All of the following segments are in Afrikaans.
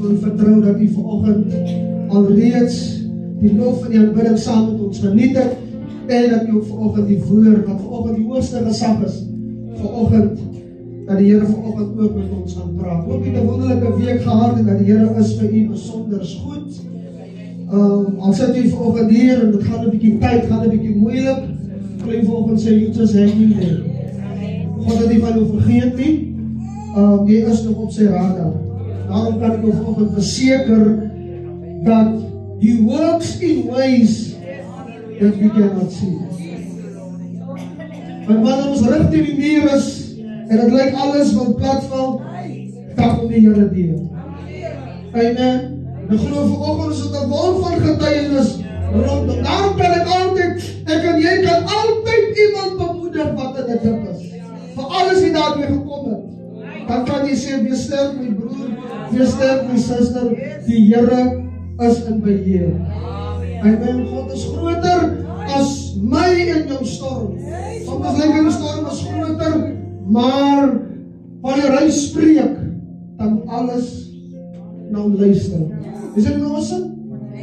Kon vertrou dat u vanoggend alreeds die lof van die aanbidding saam met ons geniet het en dat u ook vanoggend die woord wat vanoggend die hoogste gesag is vanoggend dat die Here vanoggend ook met ons gaan praat. Ook het 'n wonderlike week gehad en dat die Here is vir u besonder goed. Al sit u vanoggend hier en dit gaan 'n bietjie tyd, gaan 'n bietjie moeilik. Bly vanoggend sê you just hanging there. God het nie van u vergeet nie. Jy is nog op sy radar. Daarom kan ek vanoggend verseker dat he works in ways that we cannot see. Maar wanneer ons rug teen die muur is en het lyk alles wat platval, dan kom die Here deur. Amen. Ek glo vanoggend is dit 'n wolk van getuienis rondom. Daarom kan ek en jy kan altyd iemand bemoedig wat in 'n dip is. Vir alles wat daarmee gekom het. Dan kan jy sê, wees sterk my broer, wees sterk my suster, die Here is in beheer. Amen. God is groter as my en jou storm. Soms lyk die storm is groter, maar wanneer hy spreek, dan moet alles na hom luister. Is dit nou awesome?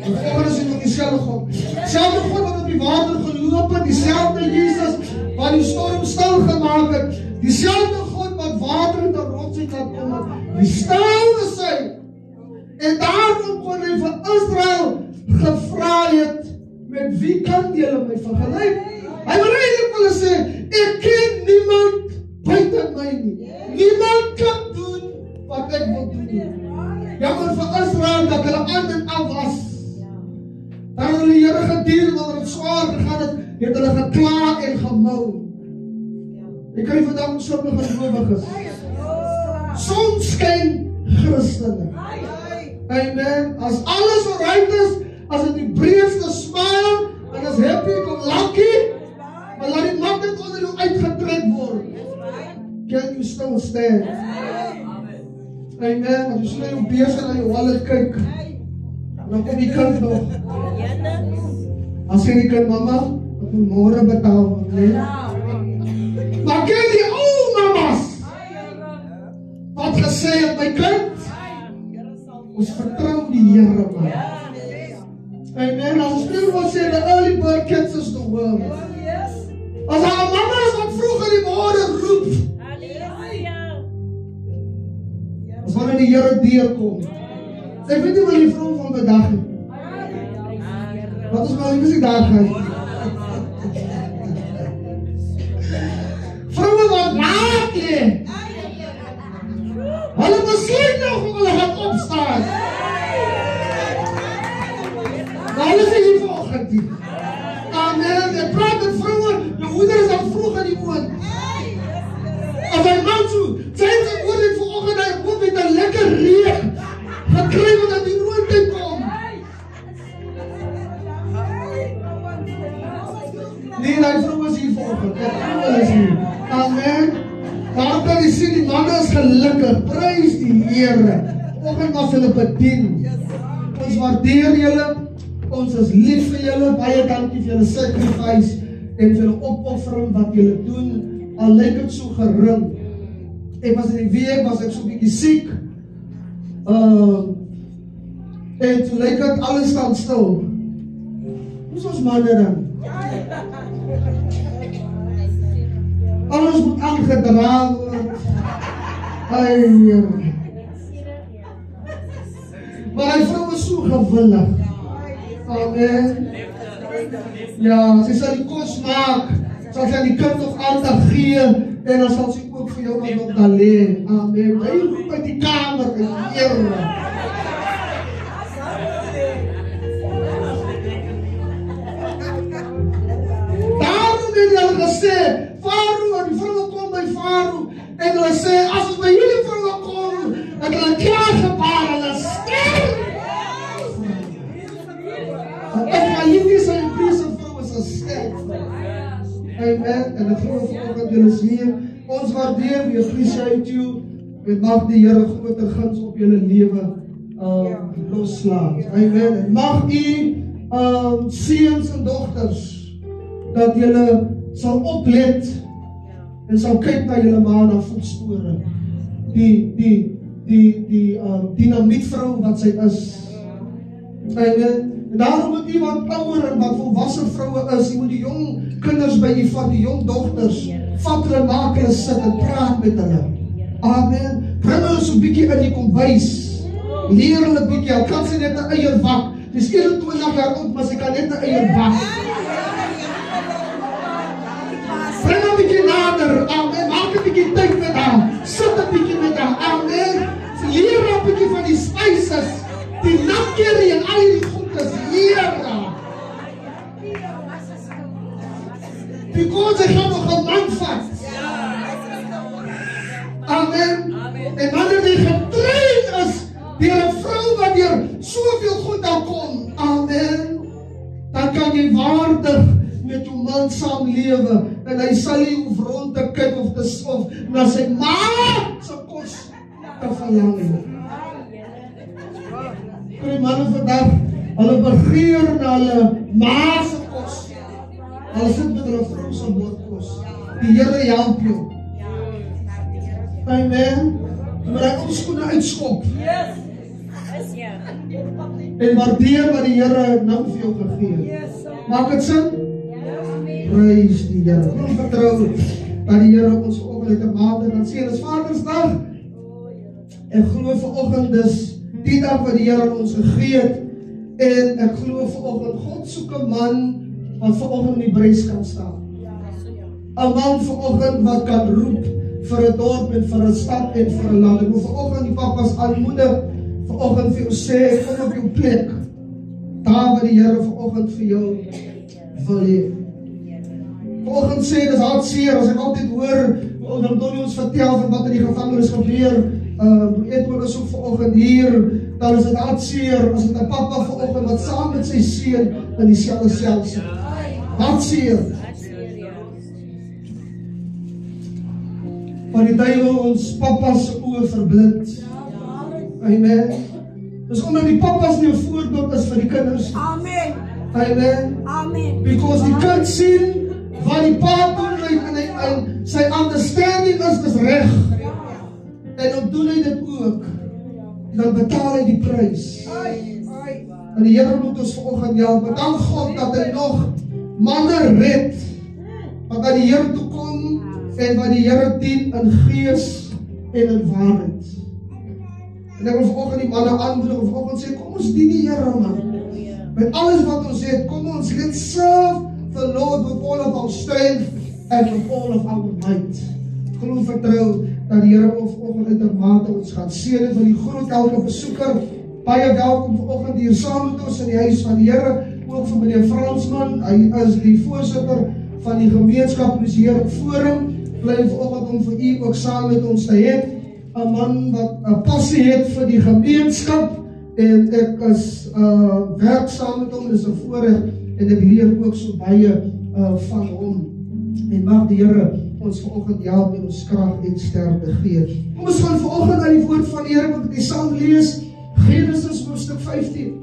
En volgens is dit nog dieselfde God. Selfde God wat op die water geloop het, dieselfde Jesus wat die storm stil gemaak het, dieselfde God wat water in die rots uit laat kom het, die stil is hy. En daarom kon hy vir Israel gevra het, met wie kan julle my vergelyk? Hy wil eintlik hulle sê, ek ken niemand buite my nie. Niemand kan doen wat ek wil doen nie. Jammer vir Israel dat hulle aan en af was. Dan het hulle die Here gedien, wanneer het swaar gegaan het hulle gekla en gemou. Ek kry vandag sommige gelowiges. Soms skyn Christene. Amen. As alles alright is, as het die breedste smile, en as happy kom lucky, maar laat die makkelijk onder jou uitgetrek word. Can you still stand? Amen. As jy so na jou beers en na jou wallet kyk, dan kom die kind nog. As jy die kind, mama, wat moet môre betaal, nee? Maar ken die ou mamas, wat gesê het, my kind, ons vertrou die Here, man. Amen. As spreek wat sê, the early bird catches the worm. As haar mama is wat vroeg in die môre roep. As wanneer die Here deurkom. Ek weet nie wat die vrou van vandag het. Wat is maar die dag gaan? Vroue wat laat lê. Hulle besluit nog of hulle gaan opstaan. Maar hulle sê hier vanoggend nie. Amen. Ek praat met vroue, jou moeder is al vroeg in die oond. As hy man toe, sê sy oor dit vanoggend, hy hoop met 'n lekker reeg gekry wat die roodtyd kom. Nee, die vrou is hier vanoggend. Hulle is hier. Amen. Daar kan jy sien, die manne is gelukkig. Prys die Here. Vanoggend was hulle bedien. Ons waardeer julle. Ons is lief vir julle. Baie dankie vir julle sacrifice en vir julle opoffering wat julle doen. Al lyk dit so gering. Ek was in die week, was ek so 'n bietjie siek. En toe lyk dit alles staan stil. Hoe is ons manne dan? Alles moet aangedra word. Maar die vrou is so gewillig. Amen. Ja, sy sal die kos maak. Sal sy die kind nog aandag gee. En dan sal sy ook vir jou wat op daar lê. Amen. Hy roep uit die kamer in Here. Daarom het hulle gesê, Farao, die vroue kom by Farao en hulle sê, as ons by hierdie vroue kom, dat hulle klaar gebaar, hulle sterf. Ek gaan hierdie sy priese vroue se sterf. Amen. En ek glo vanoggend julle is hier. Ons waardeer, we appreciate you. En mag die Here groter guns op julle lewe loslaat. Amen. En mag u seuns en dogters dat julle sal oplet en sal kyk na julle ma na voetspore. Die dinamietvrou wat sy is. Amen. En daarom moet u wat ouer en wat volwasse vroue is, u moet die jong kinders by u vat, die jong dogters, vat hulle, maak hulle sit en praat met hulle. Amen. Bring hulle so 'n bietjie in die kombuis. Leer hulle 'n bietjie, al kan sy net 'n eier bak. Dis 21 jaar oud, maar sy kan net 'n eier bak. Bring haar 'n bietjie nader. Amen. Maak 'n bietjie tyd met haar. Sit 'n bietjie met haar. Amen. Leer haar 'n bietjie van die spices, die nakkerie en al die goedes. Leer haar. Because hy gaan nog 'n man vat. Amen. En wanneer jy getrain is deur 'n vrou wat deur soveel goed daar kom, amen, dan kan jy waardig met jou man saamlewe en hy sal nie hoef rond te kyk of te sof na sy ma se kos te verlang nie. Die manne vandag, hulle begeer na hulle ma se kos. Hulle sit met hulle vrou se bordkos. Die Here help jou. Amen. Maar hy kom skoene uitskop. En waardeer wat die Here nou vir jou gegee het. Maak dit sin? Prys die Here. Ons vertrou dat die Here ons vanoggend uit 'n maand dan sien as Vadersdag. Ek glo vanoggend dis die dag wat die Here aan ons gegee het. En ek glo vanoggend God soek 'n man wat vanoggend in die bruis kan staan. 'n Man vanoggend wat kan roep vir 'n dorp en vir 'n stad en vir 'n land. Ek wil vanoggend die papas aanmoedig, vanoggend vir jou sê, kom op jou plek. Daar waar die Here vanoggend vir jou wil hê. Vanoggend sê, dis hartseer, as ek altyd hoor, dan Donnie ons vertel van wat in die gevangenis gebeur, Edward is ook vanoggend hier, dan is dit hartseer, as dit 'n papa vanoggend wat saam met sy seun in dieselfde sel sit. Hartseer. Maar die duiwel ons papas se oë verblind. Amen. Dis omdat die papas nie 'n voorbeeld is vir die kinders. Amen. Amen. Amen. Because die kind sien wat die pa doen en sy understanding is dis reg. En dan doen hy dit ook. Dan betaal hy die prys. En die Here moet ons vanoggend help. Bedank God dat hy nog manne red wat aan die Here toe kom en wat die Here dien in gees en in waarheid. En ek wil vanoggend die manne aanmoedig, vanoggend sê, kom ons dien die Here, man. Met alles wat ons het, kom ons, let's serve the Lord with all of our strength and with all of our might. Geloof vertrou dat die Here ons vanoggend uitermate ons gaan seën vir die groet elke besoeker. Baie welkom vanoggend hier saam met ons in die huis van die Here, ook vir meneer Fransman. Hy is die voorsitter van die gemeenskap Here Forum. Bly vanoggend om vir u ook saam met ons te hê. 'n man wat 'n passie het vir die gemeenskap en ek is werk saam met hom, dis 'n voorreg en ek leer ook so baie van hom. En mag die Here ons vanoggend help en ons krag en sterkte gee. Kom ons gaan vanoggend uit die woord van die Here, want ek saam lees Genesis hoofstuk 15.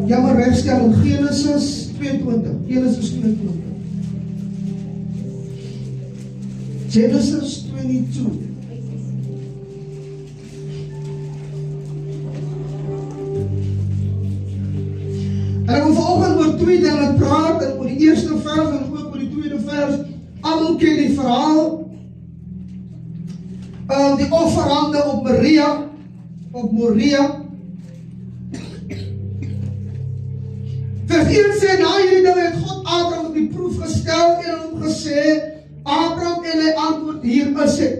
Ja, maar regstel in Genesis 22. Genesis 22. Genesis 22. En ek wil vanoggend oor twee dinge praat, en oor die eerste vers en ook oor die tweede vers. Almal ken die verhaal. Die offerande op Moria. Vers 1 sê, na hierdie dinge het God Abraham op die proef gestel en hom gesê, Abraham, en hy antwoord, hier is ek.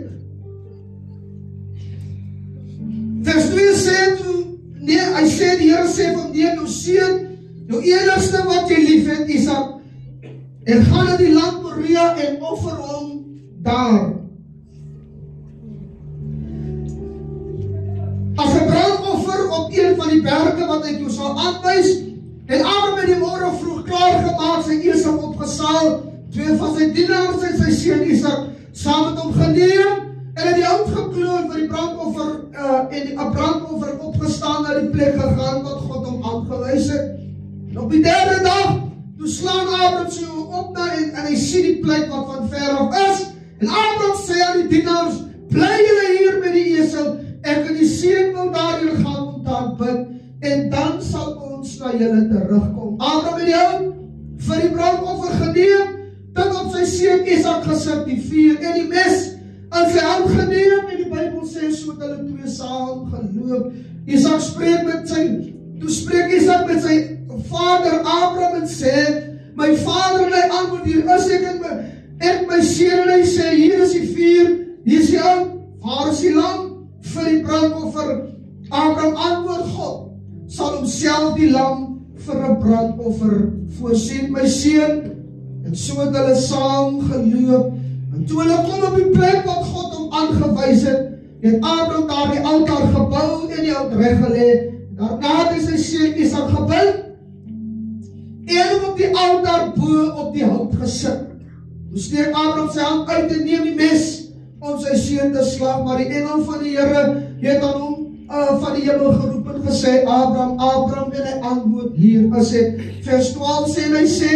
Vers 2 sê, hy sê, die Here sê van nee, jou seun, jou enigste wat jy lief het, Isak, en gaan in die land Moria en offer hom daar. As 'n brandoffer op een van die berge wat ek jou sal aanwys. En Abraham het die môre vroeg klaar gemaak, sy Isak opgesaal, 2 van sy dienaars en sy seun Isak saam met hom geneem en het die hout gekloon vir die brandoffer en die brandoffer opgestaan na die plek gegaan wat God hom aangewys het. En op die 3de dag, toe slaan Abraham sy op na en hy sien die plek wat van ver af is. En Abraham sê aan die dienaars, bly julle hier met die esel, ek en die seun wil daar julle gaan om te aanbid, en dan sal ons na julle terugkom. Abraham het die hout vir die brandoffer geneem, dit op sy seun Isak gesit, die vuur en die mes in sy hand geneem, en die Bybel sê, so het hulle twee saam geloop. Toe spreek Isak met sy vader Abraham en sê, my vader, en hy antwoord, hier is ek my seun, en hy sê, hier is die vuur, hier is die hout, waar is die lam vir die brandoffer? Abraham antwoord, God sal homself die lam vir 'n brandoffer voorsien, my seun. En so het hulle saam geloop, en toe hulle kom op die plek wat God hom aangewys het Abraham daar die altaar gebou en die hout reggelê. Daarna het hy sy seun Isak gebind en hom op die altaar bo op die hout gesit. Toe steek Abraham sy hand uit en neem die mes om sy seun te slag, maar die engel van die Here het aan hom van die hemel geroep en gesê, Abraham, Abraham, en hy antwoord, hier is ek. Vers 12 sê, en hy sê,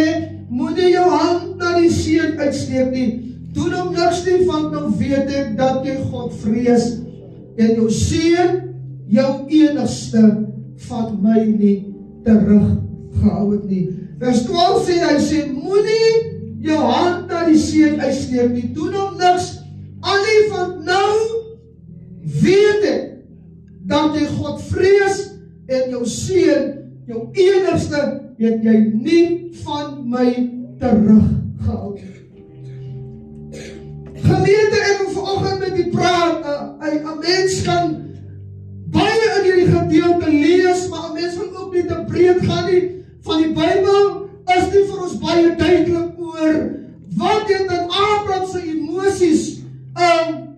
moenie jou hand na die seun uitsteek nie, doen hom niks nie, want nou weet ek dat jy God vrees, en jou seun, jou enigste van my nie teruggehou het nie. Vers 12 sê, hy sê, moenie jou hand na die seun uitsteek nie, doen hom niks, alleen van nou weet ek dat jy God vrees en jou seun, jou enigste, het jy nie van my teruggehou. Gemeente, ek wil vanoggend met die praat, 'n mens kan baie in hierdie gedeelte lees, maar 'n mens wil ook nie te breed gaan nie, van die Bybel is nie vir ons baie duidelik oor, wat het in Abraham sy emosies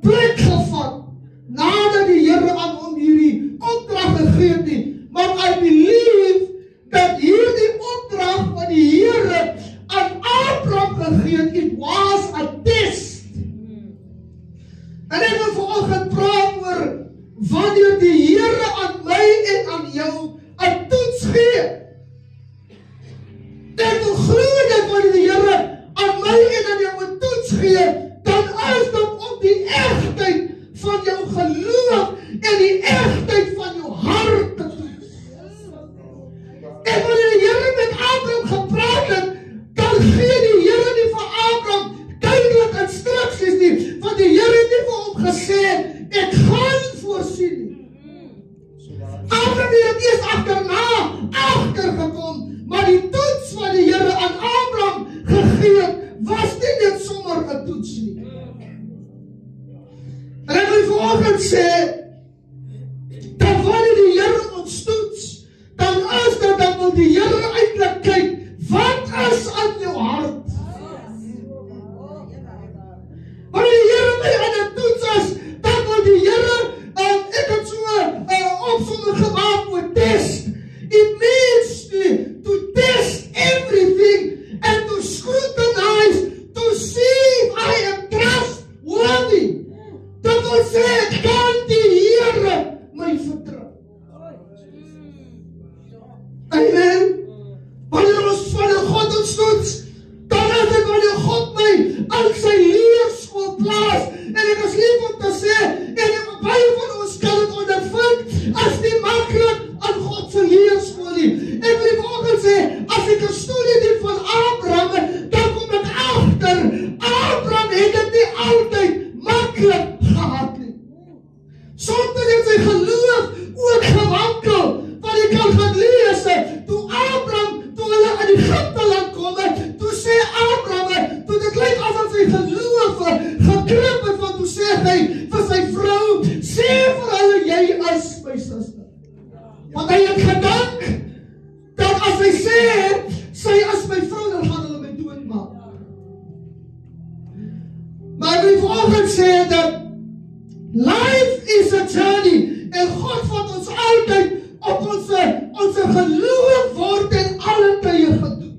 plek gevat, nadat die Here aan hom hierdie opdrag gegee het nie, maar I believe dat hierdie opdrag wat die Here aan Abraham gegee het, it was a test. En ek wil vanoggend praat oor wanneer die Here aan my en aan jou 'n toets gee. Ek wil glo dat wanneer die Here aan my en aan jou 'n toets gee, dan is dit op die Abraham het eers agtergekom, maar die toets wat die Here aan Abraham gegee het, was nie net sommer 'n toets nie. En ek wil vanoggend sê, dat wanneer die Here ons toets, dan wil die Here eintlik kyk, wat is aan jou hart? Wanneer die Here my aan 'n toets is, dan wil die Here, ek het so opsomming gemaak met test. It means to test everything and to scrutinize, to see if I am trustworthy. Dat wil sê, kan die Here my vertrou? Amen. Wanneer God ons toets, dan is dit wanneer God my aan sy leerskool plaas. En ek is lief om te sê, en baie van ons kan het ondervind, as nie maklik aan God sy leerskool nie. Ek wil vanoggend sê, as ek 'n studie doen van Abraham, dan kom ek agter, Abraham het dit nie altyd maklik gehad nie. Soms het sy geloof ook gewankel, want ek kan gaan lees, toe hulle aan Egypte land kom, toe sê Abraham, toe dit lyk asof sy geloof gekrimp het, want toe sê hy vir sy vrou, sê vir hulle, jy is my suster. Want hy het gedink, dat as hy sê, sy is my vrou, dan gaan hulle my doodmaak. Maar ek wil vanoggend sê, dat life is a journey, en God vat ons altyd op ons geloof word in alle tye gedoen.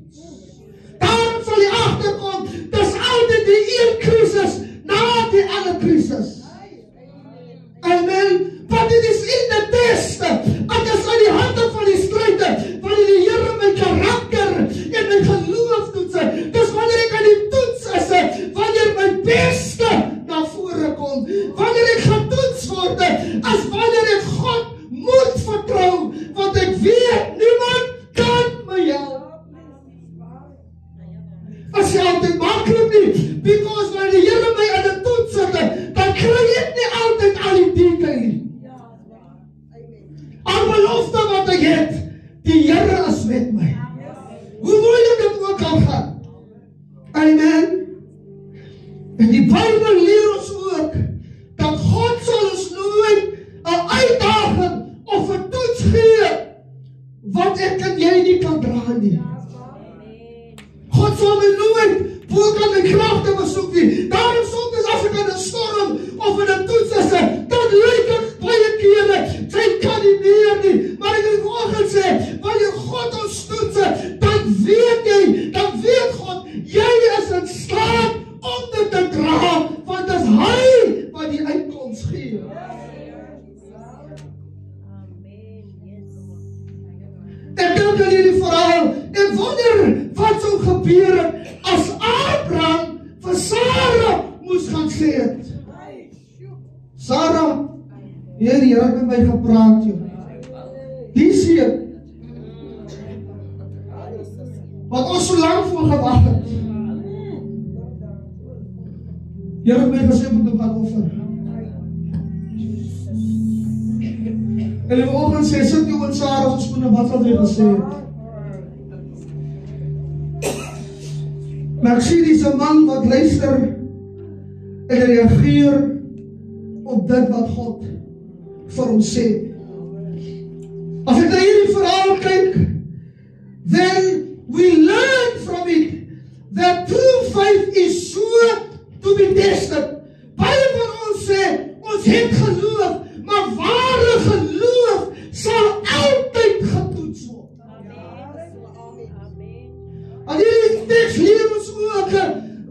Daarom sal jy agterkom, dis altyd die een krisis na die ander krisis. Amen. But it is in the test, en dis aan die hande van die stryde, wanneer die Here my karakter en my geloof toets. Dis wanneer ek aan die toets is, wanneer my beste na vore kom, wanneer ek getoets word, as wanneer ek God moet vertrou, want ek weet, niemand kan my help. As jy altyd maklik nie, because wanneer die Here my aan die toets sit, dan kry ek nie altyd al die detail nie. Al belofte wat ek het, die Here is met my. Hoe moeilik dit ook al gaan. Amen. En die Bybel leer ons ook, dat God sal ons nooit 'n uitdaging of 'n toets gee, wat ek en jy nie kan dra nie. God sal my nooit bo kan my kragte besoek nie. Daarom soms as ek in 'n storm of in 'n toets is, dan lyk ek baie kere, sy kan nie meer nie. Maar ek wil vanoggend sê, wanneer God ons toets, dan weet God, jy is in staat om dit te dra, want dit is hy wat die uitkoms gee. Ek dink aan hierdie verhaal, en wonder wat sou gebeur het, as Abraham vir Sarah moes gaan sê het. Sarah, die Here het met my gepraat, joh. Die sê, wat ons so lang voor gewag het. Die Here het my gesê, moet hom gaan offer. En die oggend sê, sit jou in Sarah se skoene, wat sal jy gesê het? Maar ek sien dis 'n man wat luister en reageer op dit wat God vir hom sê. As ek na hierdie verhaal kyk, then we learn from it that true faith is sure to be tested. Baie van ons sê, ons het geloof, maar ware geloof sal altyd getoets word. En hierdie teks leer ons ook,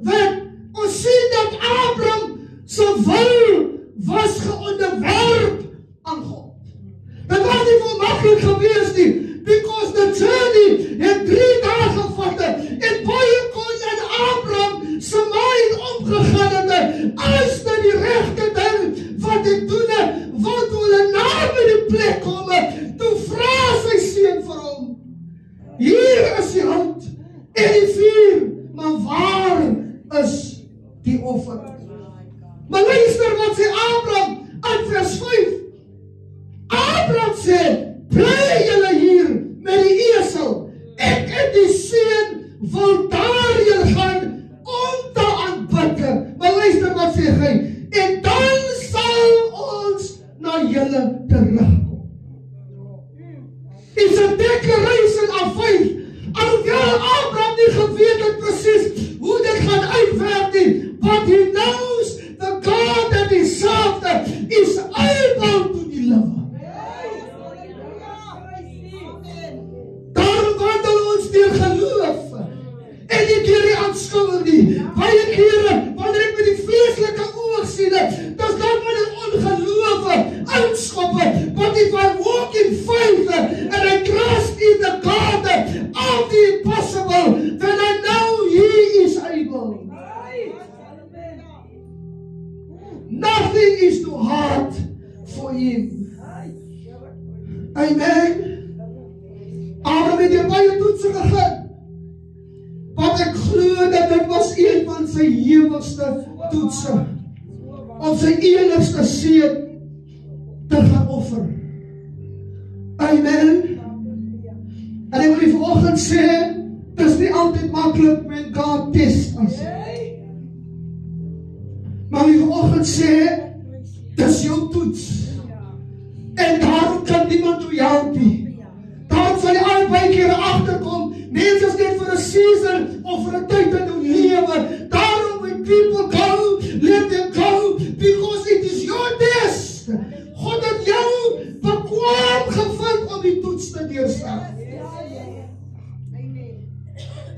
dat ons sien dat Abraham se wil was geonderwerp aan God. Dit was nie vir maklik gewees nie, because the journey het 3 dae gevat, en baie kon in Abraham se mind omgegaan het, as dit die regte ding wat ek doen, want toe hulle naby die plek kom, toe vra sy seun vir hom, hier is die hout en die vuur, maar waar is die offer? Maar luister wat sê Abraham in vers 5. Abraham sê, Declaration of faith. Alhoewel Abraham nie geweet het presies hoe dit gaan uitwerk nie, but he knows the God that he served is able to deliver. Daarom wandel ons deur geloof en nie deur die aanskouing nie. Baie kere, wanneer ek met die vleeslike oog sien, dan staan my in ongeloof uitskoppe, but if I walk in faith and I trust in the God of the impossible, then I know He is able. Nothing is too hard for Him. Amen. Abraham het hier baie toetse gegee, want ek glo dat dit was een van sy hewigste toetse, om sy enigste seun te gaan offer. Amen. En ek wil die vanoggend sê, dit is nie altyd maklik when God test us. Maar die vanoggend sê, dit is jou toets. En daarom kan niemand jou help nie. Daarom sal jy al baie kere agterkom, mense is net vir 'n season of vir 'n tyd in jou lewe. Daarom when people go, let them go, because it is your test. God het jou bekwaam gevind om die toets te deurstaan.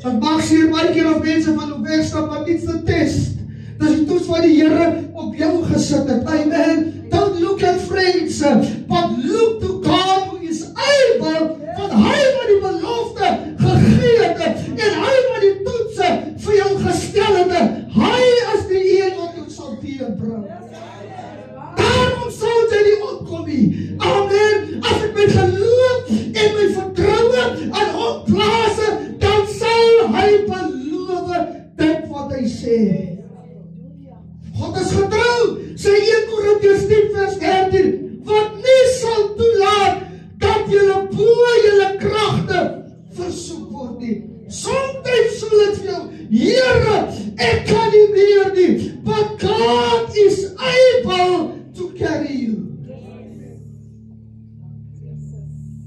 Het maak seer baie keer of mense van jou wegstap, maar iets te test. Dis die toets wat die Here op jou gesit het. Amen. Don't look at friends, but look to God who is able, want hy wat die belofte gegee het, en hy wat die toetse vir jou gestel het, hy is die een wat jou sal teëbring. Daarom sal jy nie opkom nie. Amen. As ek my geloof en my vertroue aan hom plaas, dan sal hy beloof dit wat hy sê. God is getrou, sê 1 Korintiërs 10 vers 13, wat nie sal toelaat dat julle bo julle kragte versoek word nie. Soms sal dit vir jou, Here, ek kan nie meer nie, but God is able to carry you.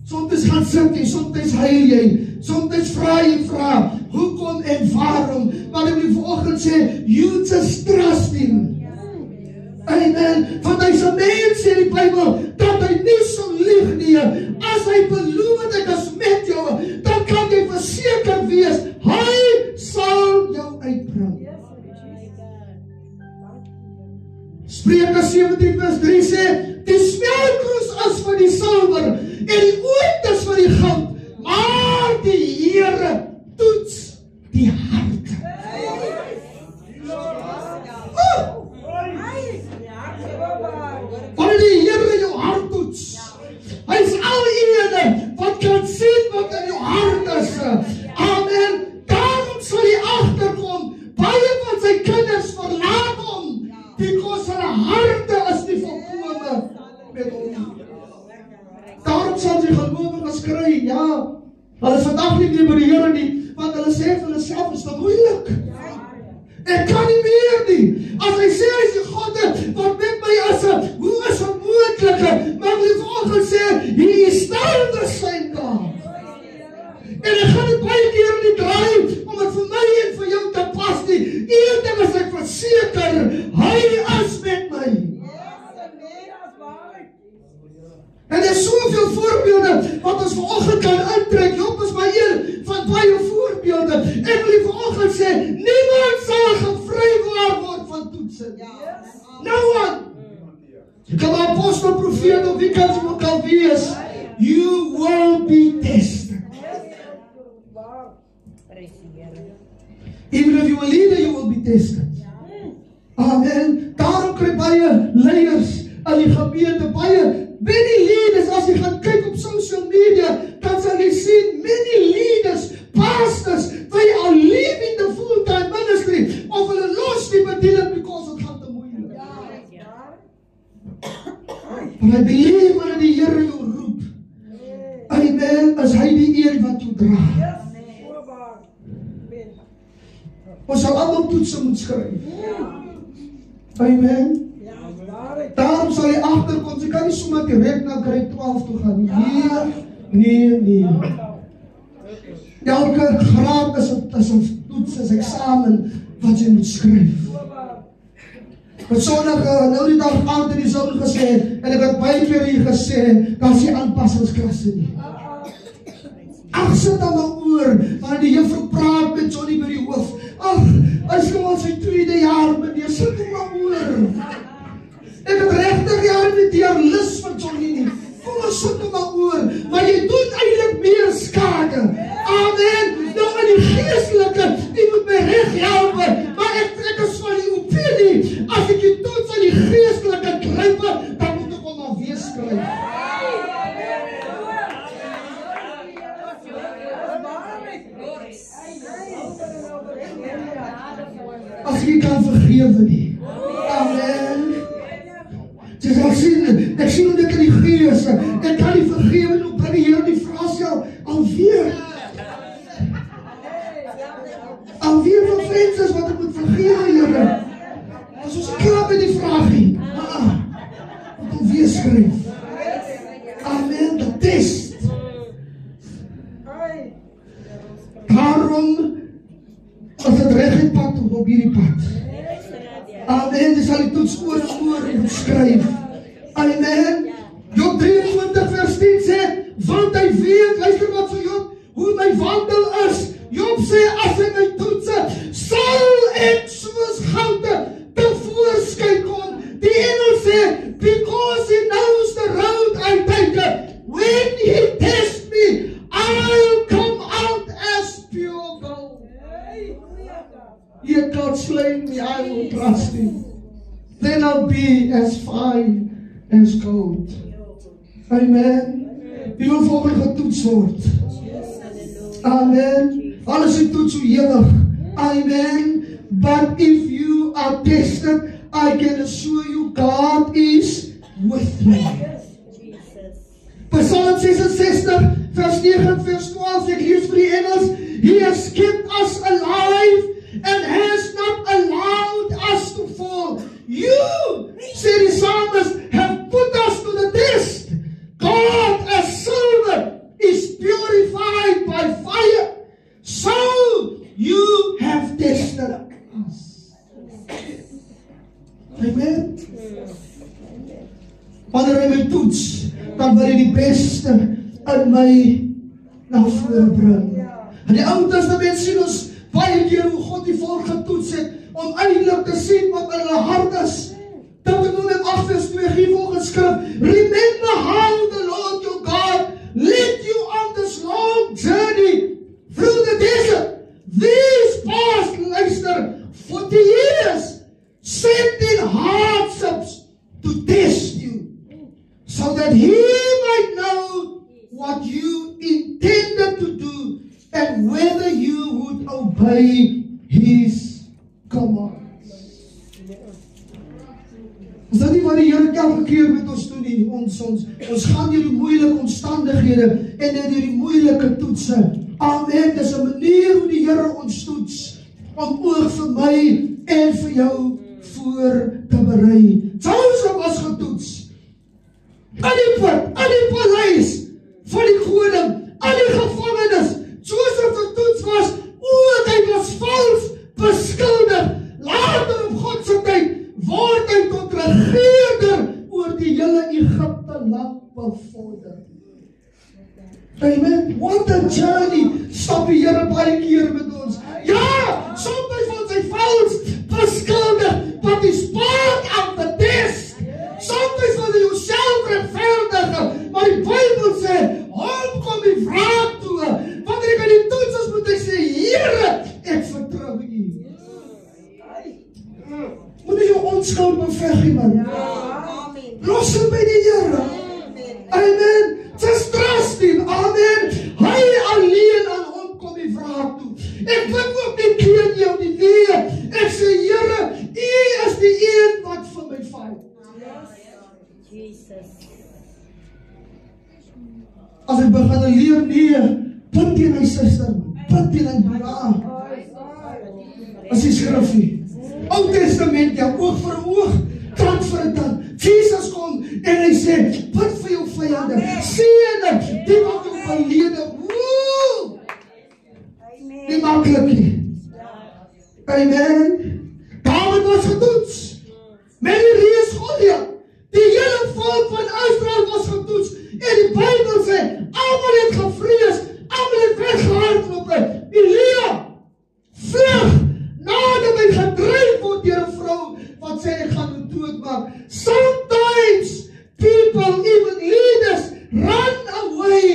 Soms gaan sit jy, soms huil jy, soms vra jy hoekom en waarom, maar ek wil vanoggend sê, you just trust Him. Amen. Want hy sal mens sê in die Bybel, dat hy nie sal lieg nie. As hy beloof het, ek is met jou, dan kan jy verseker wees, hy sal jou uitbring. Spreuke 17 vers 3 sê, die smeltkroes is vir die silwer, en die oond is vir die goud, maar die Here toets die hart. Wanneer die Here jou hart toets, hy is al ene wat kan sien wat in jou hart is. Amen. Daarom sal jy agterkom, baie van sy kinders verlaat hom, because hulle harte is nie volkome met hom. Daarom sal jy gelowiges kry, ja, hulle is vandag nie meer by die Here nie, want hulle sê vir hulle self, is te moeilik. Ek kan nie meer nie. As hy sê, hy is die God wat met my is, hoe is het moontlik? Maar ek wil vanoggend sê, He is still the same God. En ek gaan dit baie keer nie draai, om het vir my en vir jou te pas nie. Een ding is ek verseker, hy is met my. En er is soveel voorbeelde wat ons vanoggend kan intrek. Job is maar een van baie voorbeelde. Ek wil vanoggend sê, niemand sal gevrywaar word van toetsen. No one. Jy kan maar apostel, profeet of wie kan jy ook al wees. You will be tested. Even if you are a leader, you will be tested. Amen. Daarom kry baie leiers in die gemeente, many leaders, as jy gaan kyk op social media, dan sal jy sien, many leaders, pastors, they are leaving the full-time ministry, of hulle los die bediening, because het gaan te moeilik. Maar I believe, wanneer die Here jou roep, amen, is hy die een wat jou dra. Ons sal allemaal toetsen moet skryf. Amen. Daarom sal jy agterkom, jy kan nie sommer direct na grade 12 toe gaan. Hier Nee. Elke graad is 'n toets, is eksamen wat jy moet skryf. Wat Sondag nou die dag aand in die son gesê, en ek het baie keer hier gesê, daar is nie aanpassingsklasse nie. Ag, sit dan maar oor, wanneer die juffrou praat met Johnny by die hoof. Ag, hy is nou al sy 2de jaar, meneer, sit hom maar oor. Ek het regtig jaar nie die lus van Johnny nie. Kom ons sit hom maar oor, maar jy doen eintlik meer skade. Amen. Nou in die geestelike, jy moet my reg help, maar ek is van die opinie, as ek die toets aan die geestelike krype, dan moet ek hom maar weer skryf. As jy kan vergewe nie. Amen. Ek sien hoe dit in die gees, ek kan nie vergewe nie, bring die Here die vraag jou alweer. Alweer van Francis wat ek moet vergewe, Here. As ons klaar met die vraagie, moet hom weer skryf. Amen, the test. Daarom as dit reg het pad op hierdie pad. Amen, jy sal die toets oor en oor en skryf. Amen. Job 23 vers 10 sê, want hy weet, luister wat vir Job, hoe my wandel is. Job sê, as hy my toetse, sal ek soos goud tevoorskyn kom. Die engel sê, because he knows the road I take, when he tests me, I'll come out as pure gold. Yet God slain me, I will trust him. Then I'll be as fine as gold. Amen. Wie wil volgende getoets word? Amen. Alles is toets so ewig. Amen. But if you are tested, I can assure you God is with me. Psalm 66 vers 9 en vers 12, ek lees vir die Engels, He has kept us alive and has not allowed us to fall. You, sê die psalmist, have put us to the test. God as silver is purified by fire. So you have tested us. Amen. Wanneer hy my toets, dan wil hy die beste in my na vore bring. In die Ou Testament sien ons baie keer hoe God die volk getoets het, om eintlik te sien wat in hulle hart is. Deuteronomium 8 vers 2 gee volgens skrif, remember how the Lord your God led you on this long journey through the desert. These past, luister, 40 years, sending hardships to test you, so that He might know what you intended to do and whether you would obey His commands. Is dat nie wat die Here elke keer met ons doen nie? Ons gaan deur die moeilike omstandighede en deur die moeilike toetse. Amen, dis 'n manier hoe die Here ons toets, om oog vir my en vir jou voor te berei. Joseph was getoets. Aan die paleis van die koning, aan die gevangenis. Joseph getoets was, hy was vals beskuldig. Later op God se tyd word hy tot regerder oor die hele Egipte land bevorder. Amen. What a journey. Stap die Here baie keer met ons. Ja, soms van sy vals beskuldig, but is part of the test. Soms van jy jouself rechtvaardig, maar die Bybel sê, hom kom die vraag toe. Wanneer ek aan die toets is, moet ek sê, Here, ek vertrou U. Moet jy jou onskuld beveg, man. Los hom by die Here. Amen. Just trust Him. Amen. Hy alleen aan hom kom die vraag toe. Ek wil ook nie keer jou die nee. Ek sê, Here, U is die een wat vir my fight. Jesus. As ek begin leer nee, bid teen my suster, bid teen my broer. As die skrifie. Ou Testament, ja, oog vir oog, tand vir tand. Jesus kom en hy sê, bid vir jou vyande, seën die wat jou verlede, nie maklik nie. Amen. David was getoets met die reus Goliat. Die hele volk van Israel was getoets. En die Bybel sê, almal het gevrees, almal het weggehardloop. Elia vlug nadat hy gedryf word deur 'n vrou wat sê ek gaan hom doodmaak. Sometimes people, even leaders, run away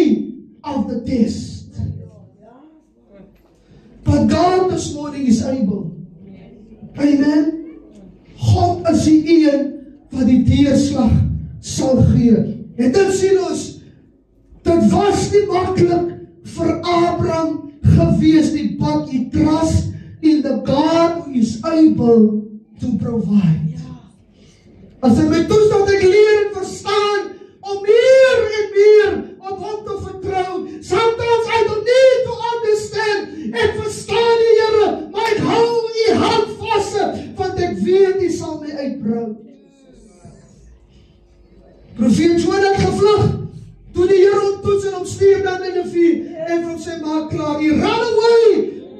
of the test. But God this morning is able. Amen. God is die een wat die deurslag sal gee. En dit sien ons, dit was nie maklik vir Abraham gewees nie, but he trust in the God who is able to provide. As ek my toestand ek leer en verstaan om meer en meer op hom te vertrou. Sometimes I don't need to understand. Ek verstaan die Here, maar ek hou die hand vas, want ek weet hy sal my uitbring. Profeet Jonah het gevlug, toe die Here hom toets en hom stuur dan in die vuur, en hom sê, maak klaar, he ran away,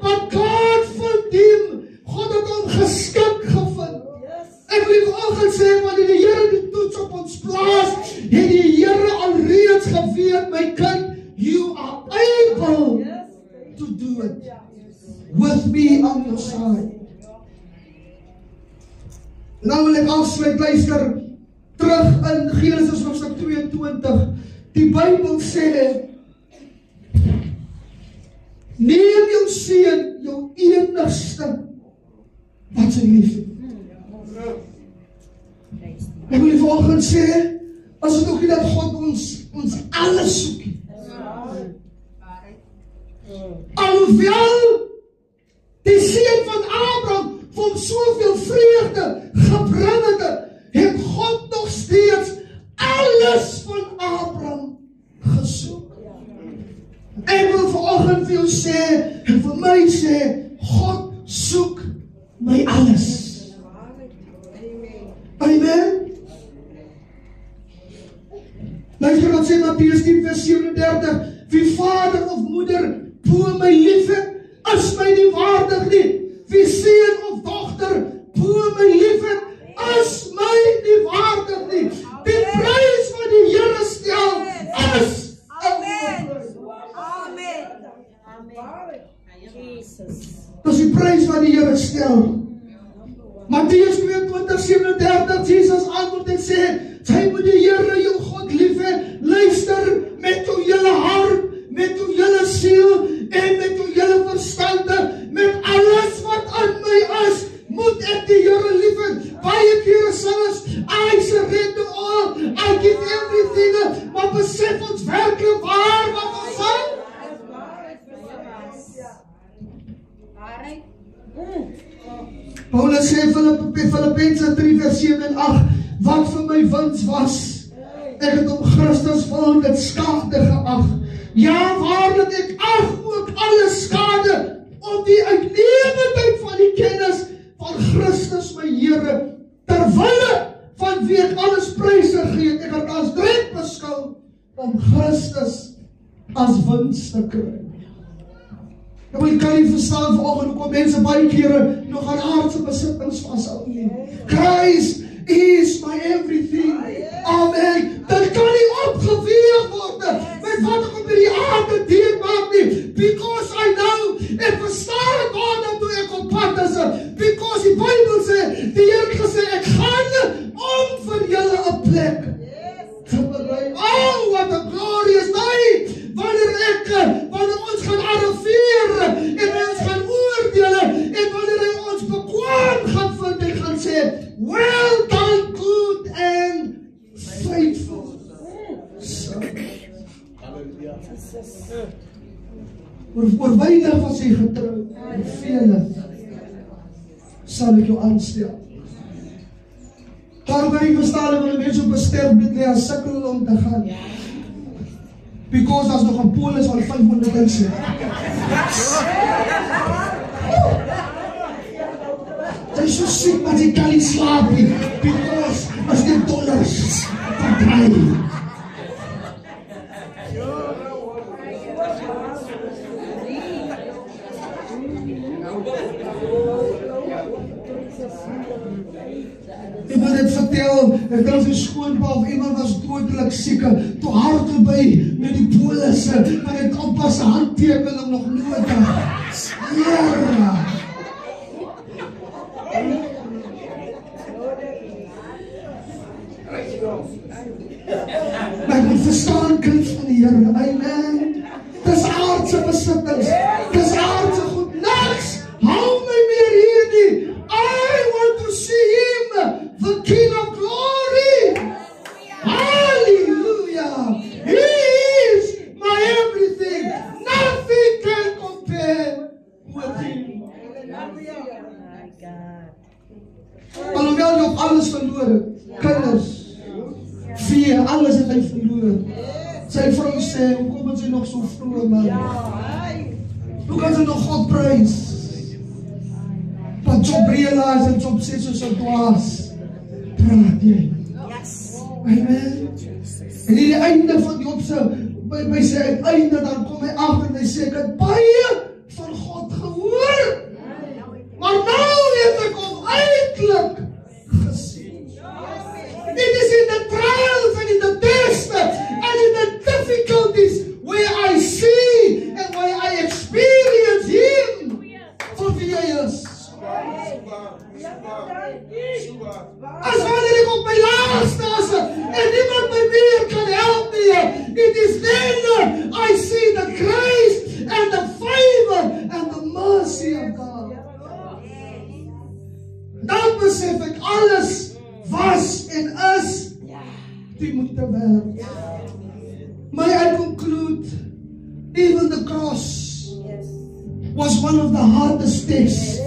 but God found him. God het hom geskik gevind. Ek wil die vanoggend sê, wanneer die Here die toets op ons plaas, het die Here alreeds geweet, my kind, you are able to do it with me on your side. Nou wil ek afsluit, luister, terug in Genesis hoofstuk 22, die Bybel sê, neem jou seun, jou enigste, wat sy lief het. Ek wil die volgende sê, as het ook nie dat God ons alles soek. Alhoewel die seun van Abraham vir hom soveel vreugde gebring het God nog steeds alles van Abraham gesoek. Ek wil vanoggend vir jou sê, en vir my sê, God soek my alles. Amen. Luister wat sê Mattheus 10 vers 37, wie vader of moeder bo my lief het, is my nie waardig nie. Wie seun of dogter bo my lief het, is my nie waardig nie. Die prys wat die Here stel is Amen. Amen. Jesus. Dis die prys wat die Here stel. Mattheus 22:37, Jesus antwoord en sê, jy moet die Here jou God lief hê, luister met jou hele hart, met jou hele siel en met jou hele verstand, met alles wat in my is, moet ek die Here lief hê. Baie kere sing ons, I surrender all, I give everything, maar besef ons werklik waar wat ons sing? Paulus sê Filippense 3 vers 7 en 8, wat vir my wins was, ek het om Christus wil dit skade geag. Ja, waarlik ek ag ook alle skade, om die uitnemendheid van die kennis van Christus my Here, terwille van wie ek alles pryse gee, ek het as dreig beskou, om Christus as wins te kry. Ek kan nie verstaan vanoggend hoekom mense baie kere nog aan aardse besittings vashou nie. Christ is my everything. Amen. Dit kan nie opgeweeg word met wat ek op die aarde deurmaak nie. Because I know, ek verstaan waar toe ek op pad is. Because die Bybel sê, die Here gesê, ek gaan om vir julle 'n plek te berei. Oh, wat 'n glorious day! Wanneer ons gaan arriveer en ons gaan oordeel en wanneer hy ons bekwaam gaan vind en gaan sê, well done, good and faithful son. Oor weinig was hy getrou, oor vele sal ek jou aanstel. Daarom kan ek verstaan wanneer mense op 'n sterfbed lê en sukkel om te gaan. Because as nog 'n polis van 500 mense. Sy is so siek, maar sy kan nie slaap nie. Because as die dollars verdry. Iemand het vertel, dat daar sy skoonpa of iemand was dodelik siek, toe hardloop hy met die polisse, en hy kan pas sy handtekening nog nodig. Ja! Maar ek moet verstaan, kind van die Here, amen. Dis aardse besittings, dis aardse goed, niks hou my meer hier nie. I want to see him, the King of glory. Hallelujah. He is my everything. Nothing can compare with him. Alhoewel jy op alles verloor het, kinders, vee, alles het hy verloor. Sy vrou sê, hoekom is sy nog so vroeg, man? Hoe kan sy nog God prys? Wat Job realize en Job sê soos 'n dwaas, praat jy. Amen. En in die einde van Job se, by sy uiteinde, dan kom hy agter en hy sê, ek het baie van God gehoor, maar nou het ek hom eintlik gesien. It is in the trials and in the tests and in the difficulties where I see and where I experience him for wie hy is. As wanneer ek op my laaste is en niemand my meer kan help nie, it is then I see the grace and the favor and the mercy of God. Dan besef ek alles was en is die moeite werd. May I conclude, even the cross was one of the hardest tests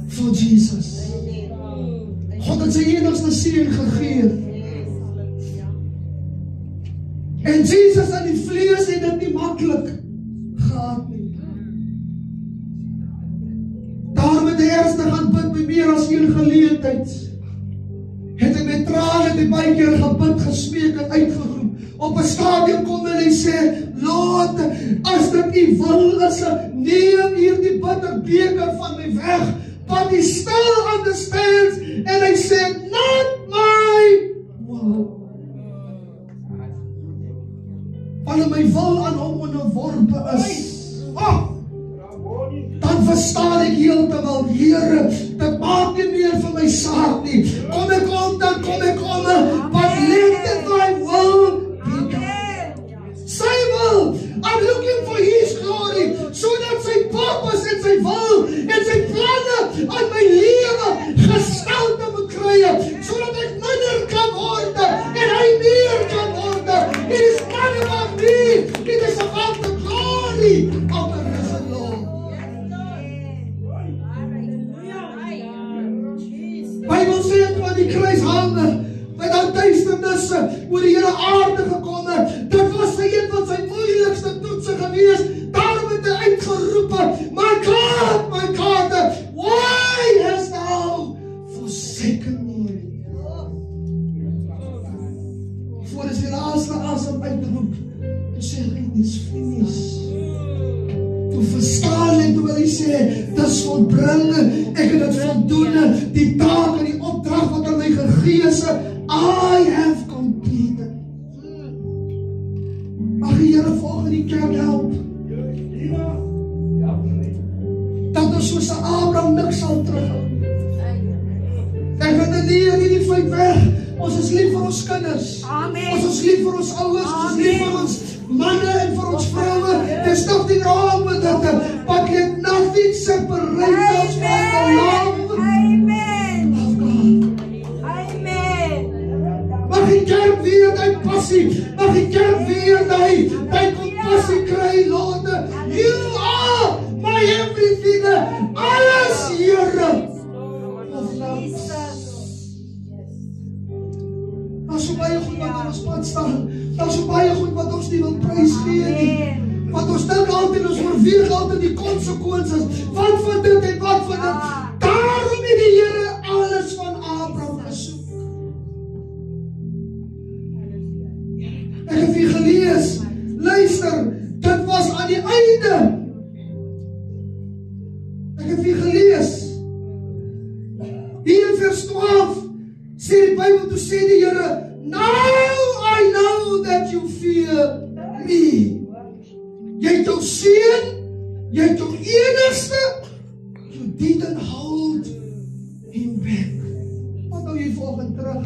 for Jesus. God het sy enigste seun gegee. En Jesus in die vlees het dit nie maklik gehad nie. Daarom het hy eers gaan bid by meer as een geleentheid. Het hy met trane die baie keer gebid, gesmeek en uitgeroep. Op 'n stadium kom en hy sê, Lord, as dit u wil is, neem hierdie bitter beker van my weg. But he still understands, and he said, not my will. Wanneer my wil aan hom onderworpe is, dan verstaan ek heeltemal, Here, dit maak nie meer vir my saak nie. Kom ek om, dan kom ek om, but let thy will be done. Sy wil, I'm looking for his glory, so dat sy purpose en sy wil en sy planne aan my lewe gestalte moet kry, sodat ek minder kan word en hy meer kan word. It is not about me, it is about the glory of the risen Lord. Bybel sê toe aan die kruis hang, met al duisternisse oor die hele aarde gekom, dit was sy een van sy moeilikste toetse gewees. Daarom het hy uitgeroep, my God, why hast thou forsaken me? Voor hy sy laaste asem uitroep, toe sê hy, it is finished. Toe verstaan en toe wil hy sê, dis volbring, ek het het voldoen, die taak en die opdracht wat aan my gegee is, I have completed. Mag die Here volgens die kerk help, dat ons soos Abraham niks sal terughou. Ek gaan nie die feit weg, ons is lief vir ons kinders, ons is lief vir ons ouers, ons is lief vir ons manne en vir ons vrouwe, there's nothing wrong with it, but let nothing separate us from the love of God. Mag die kerk weer die passie, mag die kerk weer die compassie kry, Lord, you are my everything, alles Here of love. Daar is so baie goed wat in ons pad staan, daar is so baie goed wat ons nie wil prys gee nie, wat ons dink altyd, ons oorweeg altyd die consequences, wat van dit en wat van dit. Daarom het die Here alles van Abraham gesoek. Ek het vir gelees, luister, dit toe sê die Here, now I know that you fear me. Jy het jou seun, jy het jou enigste, you didn't hold him back. Wat hou jy volgende terug?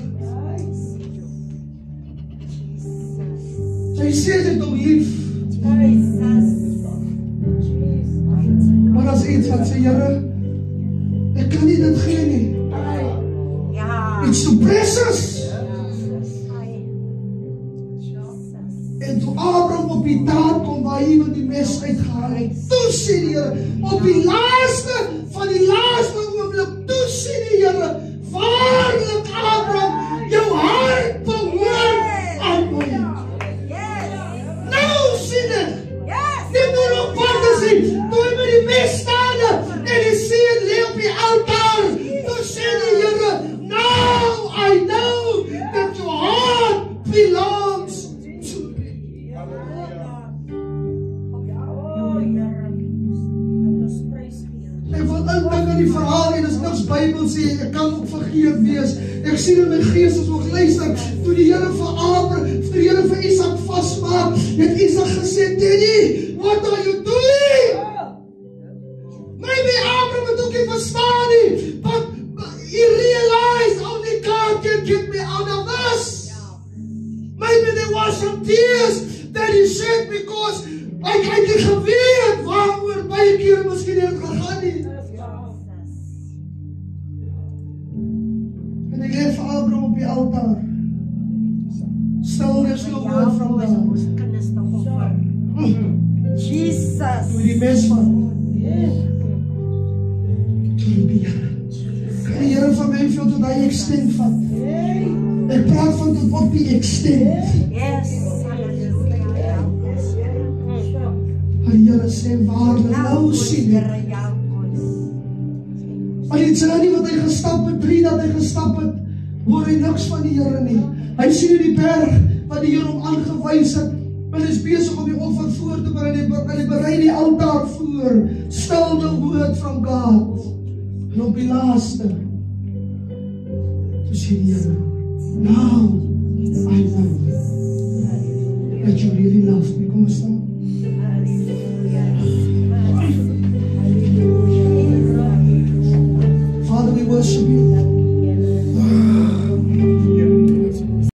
Sy sê dit om lief. Maar as iets wat sê, Here, ek kan nie dit gee nie. It's too precious. En toe Abraham op die daad kom waar hy met die mes uitgehaal het, toe sê die Here, op die laaste van die laaste oomblik, toe sê die Here, waarlik Abraham, jou hart behoort aan my. Nou sê dit, nie meer op wat te sê, toe hy met die mes staan, en die seun lê op die altaar, toe sê die Here, now I know that your heart belongs to me. En wat ek dink aan die verhaal, en is niks Bybel sê, ek kan ook vergeet wees. Ek sien in my gees as ons luister, toe die Here vir Isak vasmaak, het Isak gesê, Daddy, what are you doing? Maybe Abraham het ook nie verstaan nie, but he realized only God can get me out of this. Maybe there was some tears that he shed because ek het nie geweet waaroor baie keer miskien het gegaan nie. En ek leer vir Abraham op die altaar. Still there's no word from God. Jesus. Toe die mes van. Toe die Here. Kan die Here van my veel tot die extent van. Ek praat van tot op die extent. Yes. Die Here sê waarlik, nou sien ek. Maar die journey wat hy gestap het, 3 dat hy gestap het, hoor hy niks van die Here nie. Hy sien die berg wat die Here hom aangewys het, en hy is besig om die offer voor te berei, en hy berei die altaar voor, still the word from God. En op die laaste, toe sê die Here, now I know that you really love me. Kom ons staan.